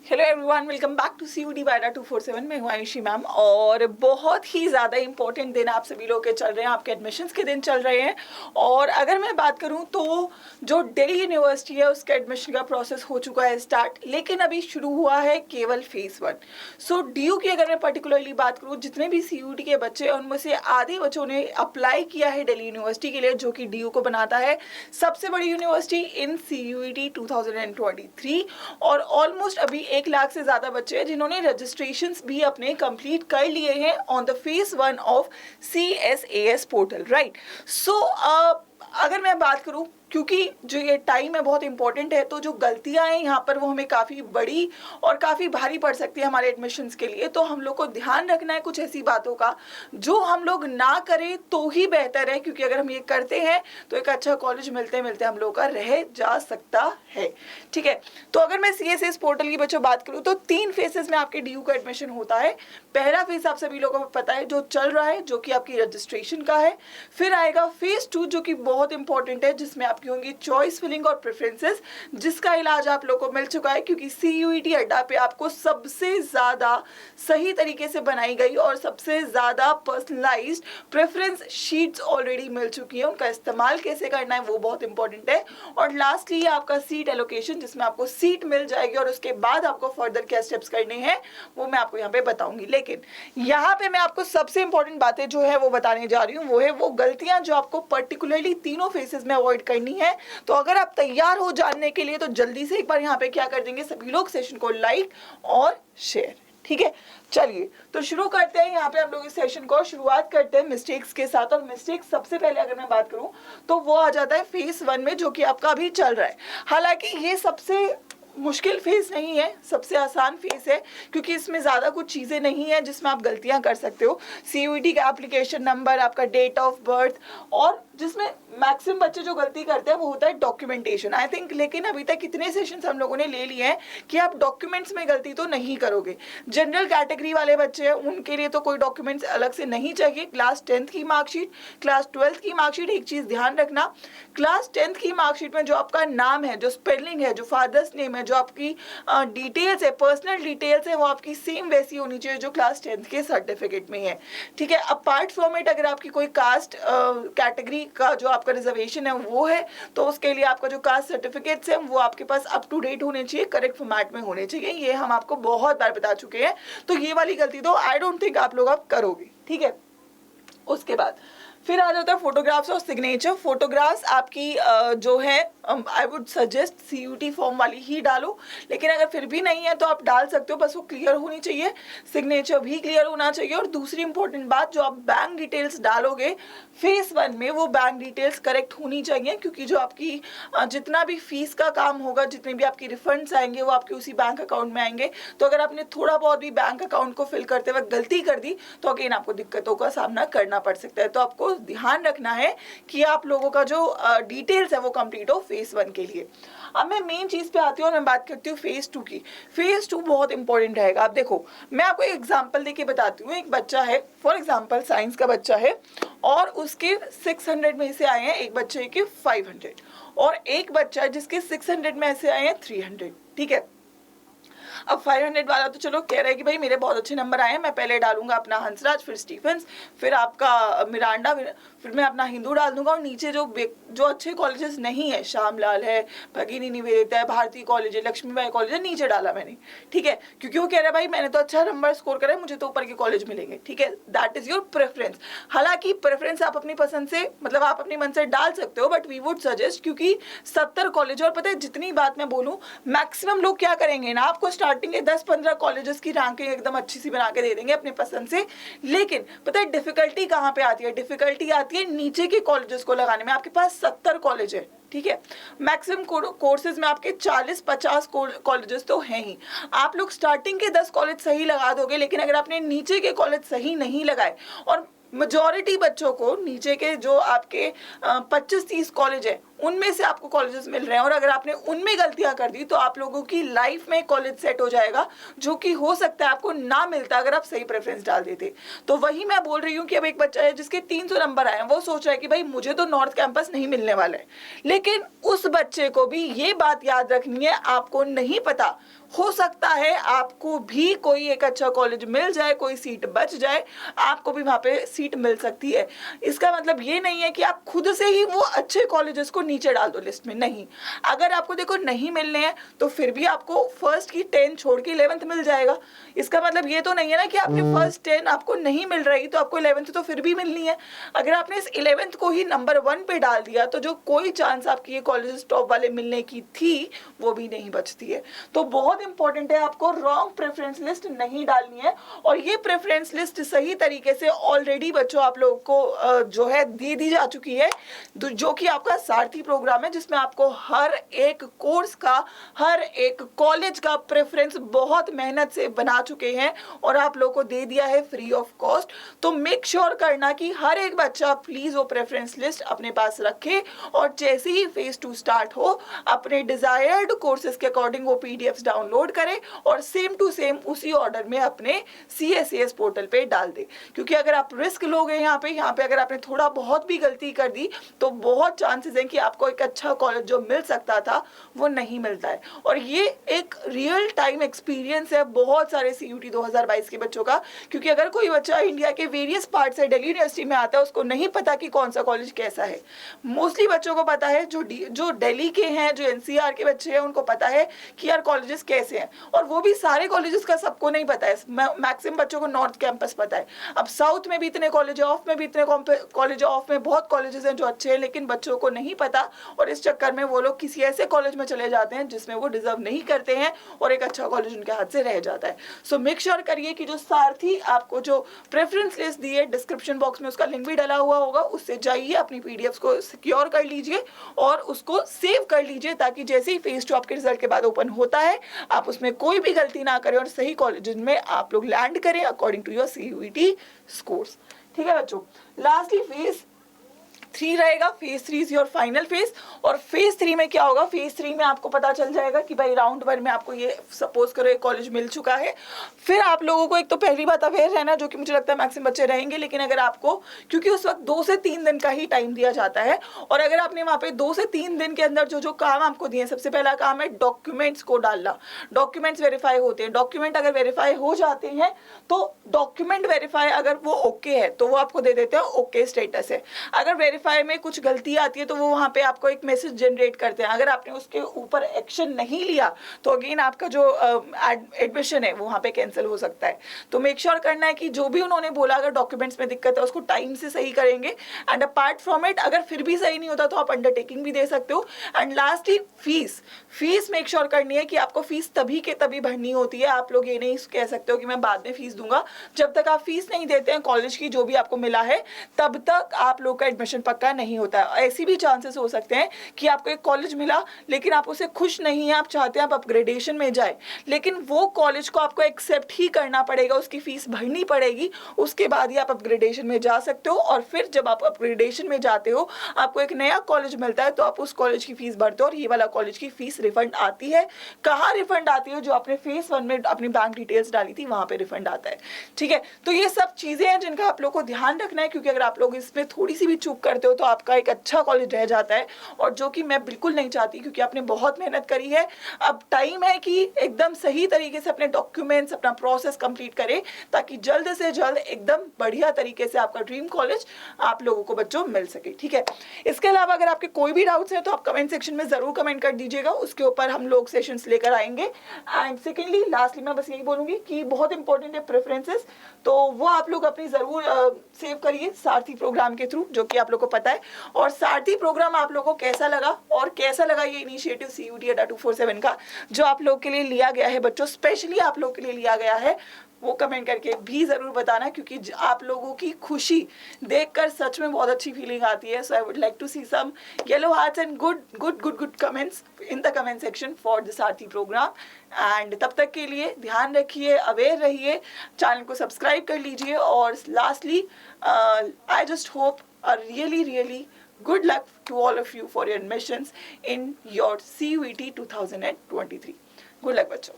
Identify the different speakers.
Speaker 1: Hello everyone, welcome back to CUET बायडा 247। मैं हूं आयुषी मैम और बहुत ही ज़्यादा इंपॉर्टेंट दिन आप सभी लोग के चल रहे हैं, आपके एडमिशन्स के दिन चल रहे हैं। और अगर मैं बात करूं तो जो दिल्ली यूनिवर्सिटी है उसके एडमिशन का प्रोसेस हो चुका है स्टार्ट, लेकिन अभी शुरू हुआ है केवल फेज़ 1। सो DU की अगर मैं पर्टिकुलरली बात करूँ, जितने भी CUET के बच्चे हैं उनमें से आधे बच्चों ने अप्लाई किया है दिल्ली यूनिवर्सिटी के लिए, जो कि DU को बनाता है सबसे बड़ी यूनिवर्सिटी इन CUET 2023। और ऑलमोस्ट अभी 1 लाख से ज़्यादा बच्चे हैं जिन्होंने रजिस्ट्रेशंस भी अपने कंप्लीट कर लिए हैं on the phase 1 of CSAS portal, right. So अगर मैं बात करूं, क्योंकि जो ये टाइम है बहुत इंपॉर्टेंट है, तो जो गलतियां हैं यहाँ पर वो हमें काफ़ी बड़ी और काफ़ी भारी पड़ सकती है हमारे एडमिशन्स के लिए। तो हम लोग को ध्यान रखना है कुछ ऐसी बातों का जो हम लोग ना करें तो ही बेहतर है, क्योंकि अगर हम ये करते हैं तो एक अच्छा कॉलेज मिलते मिलते हम लोग का रह जा सकता है। ठीक है, तो अगर मैं CSAS पोर्टल की बच्चों बात करूँ तो 3 फेजेस में आपके DU का एडमिशन होता है। पहला फेज आप सभी लोगों को पता है जो चल रहा है, जो कि आपकी रजिस्ट्रेशन का है। फिर आएगा फेज 2 जो कि बहुत इंपॉर्टेंट है, जिसमें आपकी होंगी चॉइस फिलिंग और प्रेफरेंसेस, जिसका इलाज आप लोगों को मिल चुका है, क्योंकि CUET अड्डा पे आपको सबसे ज़्यादा सही तरीके से बनाई गई और सबसे ज़्यादा पर्सनलाइज्ड प्रेफरेंस शीट्स ऑलरेडी मिल चुकी है। उनका इस्तेमाल कैसे करना है वो बहुत इंपॉर्टेंट है। और लास्टली आपका सीट एलोकेशन, जिसमें आपको सीट मिल जाएगी और उसके बाद आपको फर्दर क्या स्टेप्स करने हैं वो मैं आपको यहाँ पे बताऊंगी। लेकिन यहाँ पे मैं आपको सबसे इंपॉर्टेंट बातें जो है वो बताने जा रही हूँ, वो है वो गलतियाँ जो आपको पर्टिकुलरली तीनों फेजेस में अवॉइड करनी है। तो अगर आप तैयार हो जानने के लिए तो जल्दी से एक बार यहाँ पे क्या कर देंगे सभी लोग, सेशन को लाइक और शेयर। ठीक है, चलिए तो शुरू करते हैं। यहाँ पे हम लोग इस सेशन को शुरुआत करते हैं मिस्टेक्स के साथ। और मिस्टेक्स सबसे पहले अगर मैं बात करूँ तो वो आ जाता है फेज 1 में, जो कि आपका अभी चल रहा है। हालांकि ये सबसे मुश्किल फेज नहीं है, सबसे आसान फेज है, क्योंकि इसमें ज़्यादा कुछ चीज़ें नहीं है जिसमें आप गलतियां कर सकते हो। CUET का एप्लीकेशन नंबर, आपका डेट ऑफ बर्थ, और जिसमें मैक्सिमम बच्चे जो गलती करते हैं वो होता है डॉक्यूमेंटेशन, आई थिंक। लेकिन अभी तक इतने सेशंस हम लोगों ने ले लिए हैं कि आप डॉक्यूमेंट्स में गलती तो नहीं करोगे। जनरल कैटेगरी वाले बच्चे हैं उनके लिए तो कोई डॉक्यूमेंट्स अलग से नहीं चाहिए। क्लास 10th की मार्कशीट, क्लास 12th की मार्कशीट, एक चीज़ ध्यान रखना, क्लास 10th की मार्कशीट में जो आपका नाम है, जो स्पेलिंग है, जो फादर्स नेम है, जो आपकी डिटेल्स है, पर्सनल डिटेल्स है, वो आपकी सेम वैसी होनी चाहिए जो क्लास 10th के सर्टिफिकेट में है। ठीक है, अपार्ट फ्रॉम इट अगर आपकी कोई कास्ट कैटेगरी का जो आपका रिजर्वेशन है वो है, तो उसके लिए आपका जो कास्ट सर्टिफिकेट्स हैं वो आपके पास अप टू डेट होने चाहिए, करेक्ट फॉर्मेट में होने चाहिए। ये हम आपको बहुत बार बता चुके हैं, तो ये वाली गलती तो आई डोंट थिंक आप लोग अब करोगे। ठीक है, उसके बाद फिर आ जाता है फोटोग्राफ्स और सिग्नेचर। फोटोग्राफ्स आपकी जो है I would suggest CUET form वाली ही डालो, लेकिन अगर फिर भी नहीं है तो आप डाल सकते हो, बस वो क्लियर होनी चाहिए। सिग्नेचर भी क्लियर होना चाहिए। और दूसरी इंपॉर्टेंट बात, जो आप बैंक डिटेल्स डालोगे फेज 1 में, वो बैंक डिटेल्स करेक्ट होनी चाहिए, क्योंकि जो आपकी जितना भी फीस का काम होगा, जितने भी आपकी रिफंड्स आएंगे वो आपके उसी बैंक अकाउंट में आएंगे। तो अगर आपने थोड़ा बहुत भी बैंक अकाउंट को फिल करते वक्त गलती कर दी तो अगेन आपको दिक्कतों का सामना करना पड़ सकता है। तो आपको ध्यान रखना है कि आप लोगों का जो डिटेल्स है वो कंप्लीट हो फेज 1 के लिए। अब मैं मेन चीज पे आती हूँ और मैं बात करती हूँ फेज 2 की। फेज 2 बहुत इंपॉर्टेंट रहेगा। आप देखो, मैं आपको एक एग्जांपल देके बताती हूँ। एक बच्चा है, फॉर एग्जांपल साइंस का बच्चा है, और उसके 600 में से आए हैं, एक बच्चे के 500, और एक बच्चा है जिसके 600 में से आए हैं 300। ठीक है, अब 500 वाला तो चलो कह रहा है कि भाई मेरे बहुत अच्छे नंबर आए हैं, मैं पहले डालूंगा अपना हंसराज, फिर स्टीफेंस, फिर आपका मिरांडा, फिर मैं अपना हिंदू डाल दूंगा, और नीचे जो अच्छे कॉलेजेस नहीं है, श्यामलाल है, भगिनी निवेदिता है, भारती कॉलेज है, लक्ष्मीबाई कॉलेज है, नीचे डाला मैंने। ठीक है, क्योंकि वो कह रहा है भाई मैंने तो अच्छा नंबर स्कोर करा है, मुझे तो ऊपर के कॉलेज मिलेंगे। ठीक है, दैट इज योर प्रेफरेंस। हालांकि प्रेफरेंस आप अपनी पसंद से, मतलब आप अपनी मन से डाल सकते हो, बट वी वुड सजेस्ट, क्योंकि 70 कॉलेज, और पता है जितनी बात मैं बोलूँ, मैक्सिमम लोग क्या करेंगे ना, आपको स्टार्टिंग के 10-15 कॉलेजेस की रैंकिंग एकदम अच्छी सी बना के दे देंगे अपने पसंद से। लेकिन पता है डिफिकल्टी कहाँ पे आती है? डिफिकल्टी आती है नीचे के कॉलेजेस को लगाने में। आपके पास 70 कॉलेज है, ठीक है, मैक्सिमम कोर्सेज में आपके 40-50 कॉलेजेस तो हैं ही। आप लोग स्टार्टिंग के 10 कॉलेज सही लगा दोगे, लेकिन अगर आपने नीचे के कॉलेज सही नहीं लगाए, और मेजॉरिटी बच्चों को नीचे के जो आपके 25-30 कॉलेज है उनमें से आपको कॉलेजेस मिल रहे हैं, और अगर आपने उनमें गलतियां कर दी तो आप लोगों की लाइफ में कॉलेज सेट हो जाएगा, जो कि हो सकता है आपको ना मिलता अगर आप सही प्रेफरेंस डाल देते। तो वही मैं बोल रही हूँ कि अब एक बच्चा है जिसके 300 नंबर आए हैं, वो सोच रहा है कि भाई मुझे तो नॉर्थ कैंपस नहीं मिलने वाला है, लेकिन उस बच्चे को भी ये बात याद रखनी है, आपको नहीं पता, हो सकता है आपको भी कोई एक अच्छा कॉलेज मिल जाए, कोई सीट बच जाए, आपको भी वहां पे सीट मिल सकती है। इसका मतलब ये नहीं है कि आप खुद से ही वो अच्छे कॉलेजेस को नीचे डाल दो लिस्ट में, नहीं। अगर आपको देखो नहीं मिलने हैं तो फिर भी आपको फर्स्ट की 10 छोड़ के 11th मिल जाएगा। इसका मतलब ये तो नहीं है ना कि आपने फर्स्ट 10 आपको नहीं मिल रही तो आपको 11th तो फिर भी मिलनी है। अगर आपने इस 11th को ही नंबर 1 पे डाल दिया तो जो कोई चांस आपकी ये कॉलेजेस टॉप वाले मिलने की थी वो भी नहीं बचती है। तो बहुत इंपॉर्टेंट है, आपको रॉन्ग प्रेफरेंस लिस्ट नहीं डालनी है। और ये प्रेफरेंस लिस्ट सही तरीके से ऑलरेडी बच्चों आप लोगों को जो है दे दी जा चुकी है, जो कि आपका सारथी प्रोग्राम है, जिसमें आपको हर एक कोर्स का, हर एक कॉलेज का प्रेफरेंस बहुत मेहनत से बना चुके हैं और आप लोगों को दे दिया है फ्री ऑफ कॉस्ट। तो मेक श्योर करना कि हर एक बच्चा प्लीज वो प्रेफरेंस लिस्ट अपने पास रखे, और जैसे ही फेज 2 स्टार्ट हो अपने डिजायर्ड कोर्सेज के अकॉर्डिंग वो पीडीएफ्स डाउनलोड करे और सेम टू सेम उसी ऑर्डर में अपने CSAS पोर्टल पे डाल दे। क्योंकि अगर आप रिस्क लोगे यहाँ पे अगर आपने थोड़ा बहुत भी गलती कर दी तो बहुत चांसेस हैं कि आपको एक अच्छा कॉलेज जो मिल सकता था वो नहीं मिलता है। और ये एक रियल टाइम एक्सपीरियंस है बहुत सारे CUT 2022 के बच्चों का, क्योंकि अगर कोई बच्चा इंडिया के वेरियस पार्ट से दिल्ली यूनिवर्सिटी में आता है उसको नहीं पता कि कौन सा कॉलेज कैसा है। मोस्टली बच्चों को पता है, जो दिल्ली के हैं, जो NCR के बच्चे हैं, उनको पता है कि यार कॉलेजेस कैसे हैं, और वो भी सारे कॉलेजेस का सबको नहीं पता है। मैक्सिमम बच्चों को नॉर्थ कैंपस पता है। अब साउथ में भी इतने कॉलेज है, ऑफ में भी इतने कॉलेज है, ऑफ में बहुत कॉलेजेस हैं जो अच्छे हैं, लेकिन बच्चों को नहीं पता, और इस चक्कर में वो लोग किसी ऐसे कॉलेज में चले जाते हैं जिसमें वो डिजर्व नहीं करते हैं और एक अच्छा कॉलेज उनके हाथ से रह जाता है। सो मेक श्योर करिए कि जो सारथी आपको जो प्रेफरेंस लिस्ट दी है, डिस्क्रिप्शन बॉक्स में उसका लिंक भी डला हुआ होगा, उससे जाइए अपनी पीडीएफ्स को सिक्योर कर लीजिए और उसको सेव कर लीजिए, ताकि जैसे ही फेज 2 आपके रिजल्ट के बाद ओपन होता है आप उसमें कोई भी गलती ना करें और सही कॉलेज में आप लोग लैंड करें according to your CUET scores. ठीक है बच्चों, लास्टली फेज 3 रहेगा। Phase 3 is your final phase. और फेज 3 में क्या होगा, फेज 3 में आपको पता चल जाएगा कि भाई राउंड 1 में आपको ये सपोज करो एक कॉलेज मिल चुका है। फिर आप लोगों को एक तो पहली बात अवेयर रहना, जो कि मुझे लगता है मैक्सिमम बच्चे रहेंगे, लेकिन अगर आपको, क्योंकि उस वक्त 2 से 3 दिन का ही टाइम दिया जाता है, और अगर आपने वहाँ पे 2 से 3 दिन के अंदर जो काम आपको दिए, सबसे पहला काम है डॉक्यूमेंट्स को डालना। डॉक्यूमेंट्स वेरीफाई होते हैं, डॉक्यूमेंट अगर वेरीफाई हो जाते हैं तो डॉक्यूमेंट वेरीफाई अगर वो ओके है तो वो आपको दे देते हैं ओके स्टेटस है। अगर वेरीफाई में कुछ गलती आती है तो वो वहां पे आपको एक मैसेज जनरेट करते हैं। अगर आपने उसके ऊपर एक्शन नहीं लिया तो अगेन आपका जो एडमिशन है वो वहां पे कैंसिल हो सकता है। तो मेक श्योर करना है कि जो भी उन्होंने बोला, अगर डॉक्यूमेंट्स में दिक्कत है उसको टाइम से सही करेंगे। एंड अपार्ट फ्रॉम इट, अगर फिर भी सही नहीं होता तो आप अंडरटेकिंग भी दे सकते हो। And lastly fees make sure करनी है कि आपको फीस तभी के तभी भरनी होती है। आप लोग ये नहीं कह सकते हो कि मैं बाद में फीस दूंगा। जब तक आप फीस नहीं देते हैं कॉलेज की जो भी आपको मिला है, तब तक आप लोग का एडमिशन पक्का नहीं होता है। ऐसी भी चांसेस हो सकते हैं कि आपको एक कॉलेज मिला लेकिन आप उसे खुश नहीं है, आप चाहते हैं आप अपग्रेडेशन में जाए, लेकिन वो कॉलेज को आपको एक्सेप्ट ही करना पड़ेगा, उसकी फीस भरनी पड़ेगी, उसके बाद ही आप अपग्रेडेशन में जा सकते हो। और फिर जब आप अपग्रेडेशन में जाते हो आपको एक नया कॉलेज मिलता है तो आप उस कॉलेज की फीस भरते हो और ये वाला कॉलेज की फीस रिफंड आती है। कहाँ रिफंड आती है? जो आपने फेज 1 में अपनी बैंक डिटेल्स डाली थी वहां पे रिफंड आता है। ठीक है, तो ये सब चीजें हैं जिनका आप लोग को ध्यान रखना है, क्योंकि अगर आप लोग इसमें थोड़ी सी भी चूक करते हो तो आपका एक अच्छा कॉलेज रह जाता है, और जो कि मैं बिल्कुल नहीं चाहती, क्योंकि आपने बहुत मेहनत करी है। अब टाइम है कि एकदम सही तरीके से अपने डॉक्यूमेंट्स, अपना प्रोसेस कंप्लीट करें, ताकि जल्द से जल्द एकदम बढ़िया तरीके से आपका ड्रीम कॉलेज आप लोगों को बच्चों मिल सके। ठीक है, इसके अलावा अगर आपके कोई भी डाउट्स हैं तो आप कमेंट सेक्शन में जरूर कमेंट कर दीजिएगा, उसके ऊपर हम लोग सेशंस लेकर आएंगे। एंड सेकेंडली लास्टली मैं बस यही बोलूंगी कि बहुत इंपॉर्टेंट है प्रेफरेंसेस, तो वो आप लोग अपनी जरूर सेव करिए सारथी प्रोग्राम के थ्रू, जो कि आप लोग को पता है। और सारथी प्रोग्राम आप लोगों को कैसा लगा, और कैसा लगा ये इनिशिएटिव CUT अड्डा 247 का जो आप लोग के लिए लिया गया है बच्चों, स्पेशली आप लोग के लिए लिया गया है, वो कमेंट करके भी जरूर बताना, क्योंकि आप लोगों की खुशी देखकर सच में बहुत अच्छी फीलिंग आती है। So I would like to see some yellow hearts and good comments in the comment section for the Sarathi program. And तब तक के लिए ध्यान रखिए, अवेयर रहिए, चैनल को सब्सक्राइब कर लीजिए, और lastly I just hope a really Good luck to all of you for your admissions in your CUET 2023. Good luck, बच्चों.